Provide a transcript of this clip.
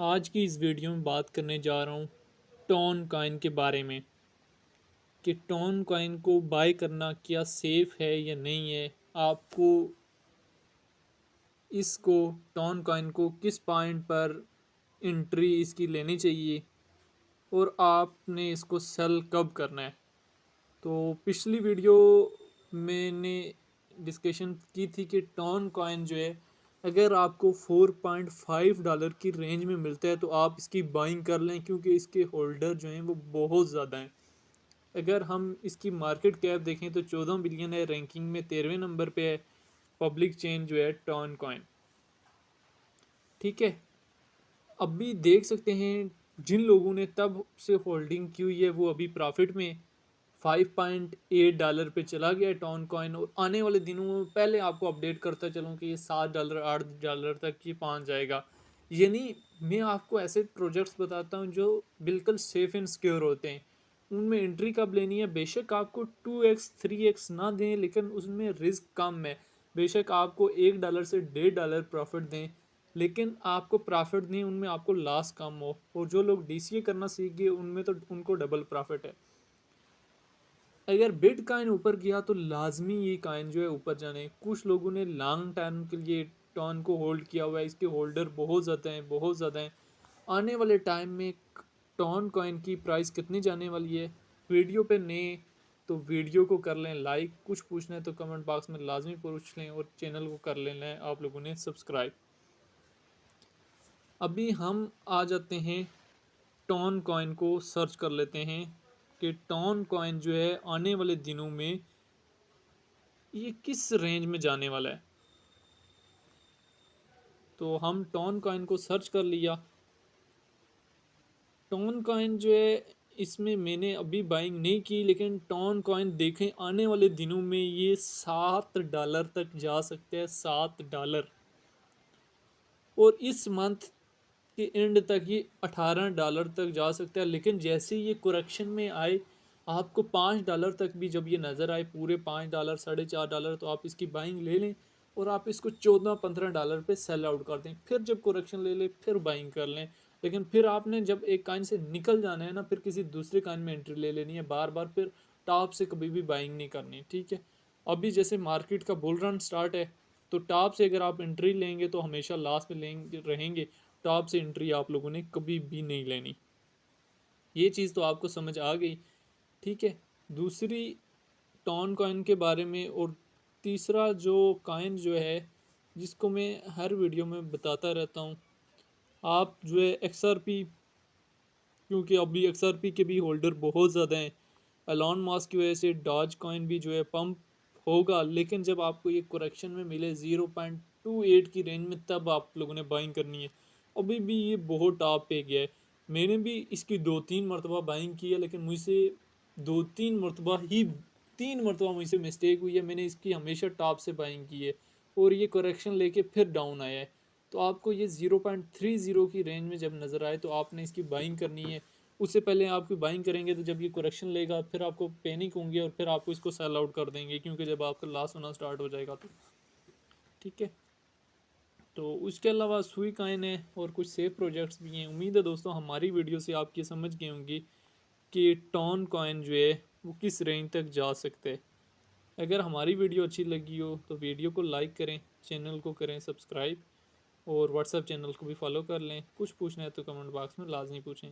आज की इस वीडियो में बात करने जा रहा हूँ टॉन कॉइन के बारे में कि टॉन कॉइन को बाय करना क्या सेफ़ है या नहीं है। आपको इसको टॉन कॉइन को किस पॉइंट पर एंट्री इसकी लेनी चाहिए और आपने इसको सेल कब करना है। तो पिछली वीडियो मैंने डिस्कशन की थी कि टॉन कॉइन जो है अगर आपको $4.5 की रेंज में मिलता है तो आप इसकी बाइंग कर लें, क्योंकि इसके होल्डर जो हैं वो बहुत ज़्यादा हैं। अगर हम इसकी मार्केट कैप देखें तो 14 बिलियन है, रैंकिंग में 13वें नंबर पे है पब्लिक चेन जो है टॉन कॉइन। ठीक है, अभी देख सकते हैं जिन लोगों ने तब से होल्डिंग की हुई है वो अभी प्रॉफिट में $5.8 पे चला गया है टॉन कॉइन। और आने वाले दिनों में पहले आपको अपडेट करता चलूँ कि ये $7 $8 तक ही पहुंच जाएगा। यानी मैं आपको ऐसे प्रोजेक्ट्स बताता हूँ जो बिल्कुल सेफ एंड सिक्योर होते हैं। उनमें एंट्री कब लेनी है, बेशक आपको 2x 3x ना दें लेकिन उसमें रिस्क कम है। बेशक आपको $1 से $1.5 प्रॉफिट दें लेकिन आपको प्रॉफिट नहीं, उनमें आपको लॉस कम हो। और जो लोग डीसीए करना सीख गए उनमें तो उनको डबल प्रॉफिट है। अगर बिटकॉइन ऊपर गया तो लाजमी ये कॉइन जो है ऊपर जाने। कुछ लोगों ने लॉन्ग टर्म के लिए टॉन को होल्ड किया हुआ है, इसके होल्डर बहुत ज़्यादा हैं, बहुत ज़्यादा हैं। आने वाले टाइम में टॉन कॉइन की प्राइस कितनी जाने वाली है। वीडियो पे नए तो वीडियो को कर लें लाइक, कुछ पूछना है तो कमेंट बॉक्स में लाजमी पूछ लें और चैनल को कर लें आप लोगों ने सब्सक्राइब। अभी हम आ जाते हैं टॉन कॉइन को सर्च कर लेते हैं कि टॉन कॉइन जो है आने वाले दिनों में ये किस रेंज में जाने वाला है। तो हम टॉन कॉइन को सर्च कर लिया। टॉन कॉइन जो है इसमें मैंने अभी बाइंग नहीं की, लेकिन टॉन कॉइन देखें आने वाले दिनों में ये $7 तक जा सकते हैं, $7। और इस मंथ के एंड तक ये $18 तक जा सकता है। लेकिन जैसे ये करेक्शन में आए आपको $5 तक भी जब ये नज़र आए, पूरे $5 $4.5, तो आप इसकी बाइंग ले लें और आप इसको $14-15 पे सेल आउट कर दें। फिर जब करेक्शन ले लें फिर बाइंग कर लें। लेकिन फिर आपने जब एक काइन से निकल जाना है ना, फिर किसी दूसरे काइन में एंट्री ले लेनी है बार बार, फिर टॉप से कभी भी बाइंग नहीं करनी। ठीक है, अभी जैसे मार्केट का बुल रन स्टार्ट है तो टॉप से अगर आप एंट्री लेंगे तो हमेशा लास्ट में लेंगे रहेंगे। टॉप से एंट्री आप लोगों ने कभी भी नहीं लेनी। ये चीज़ तो आपको समझ आ गई। ठीक है, दूसरी टॉन कॉइन के बारे में, और तीसरा जो कॉइन जो है जिसको मैं हर वीडियो में बताता रहता हूँ, आप जो है XRP, क्योंकि अभी XRP के भी होल्डर बहुत ज़्यादा हैं। एलॉन मस्क की वजह से डॉज कॉइन भी जो है पंप होगा, लेकिन जब आपको ये करेक्शन में मिले 0.28 की रेंज में तब आप लोगों ने बाइंग करनी है। अभी भी ये बहुत टॉप पे गया है। मैंने भी इसकी 2-3 मरतबा बाइंग की है, लेकिन मुझसे 3 मरतबा मुझसे मिस्टेक हुई है। मैंने इसकी हमेशा टॉप से बाइंग की है और ये करेक्शन लेके फिर डाउन आया है। तो आपको ये 0.30 की रेंज में जब नज़र आए तो आपने इसकी बाइंग करनी है। उससे पहले आपकी बाइंग करेंगे तो जब ये करेक्शन लेगा फिर आपको पैनिक होंगे और फिर आपको इसको सेल आउट कर देंगे, क्योंकि जब आपका लॉस होना स्टार्ट हो जाएगा तो। ठीक है, तो उसके अलावा सुई काइन है और कुछ सेफ प्रोजेक्ट्स भी हैं। उम्मीद है दोस्तों हमारी वीडियो से आप ये समझ गए होंगे कि टॉन कॉइन जो है वो किस रेंज तक जा सकते हैं। अगर हमारी वीडियो अच्छी लगी हो तो वीडियो को लाइक करें, चैनल को करें सब्सक्राइब और व्हाट्सएप चैनल को भी फॉलो कर लें। कुछ पूछना है तो कमेंट बॉक्स में लाजमी पूछें।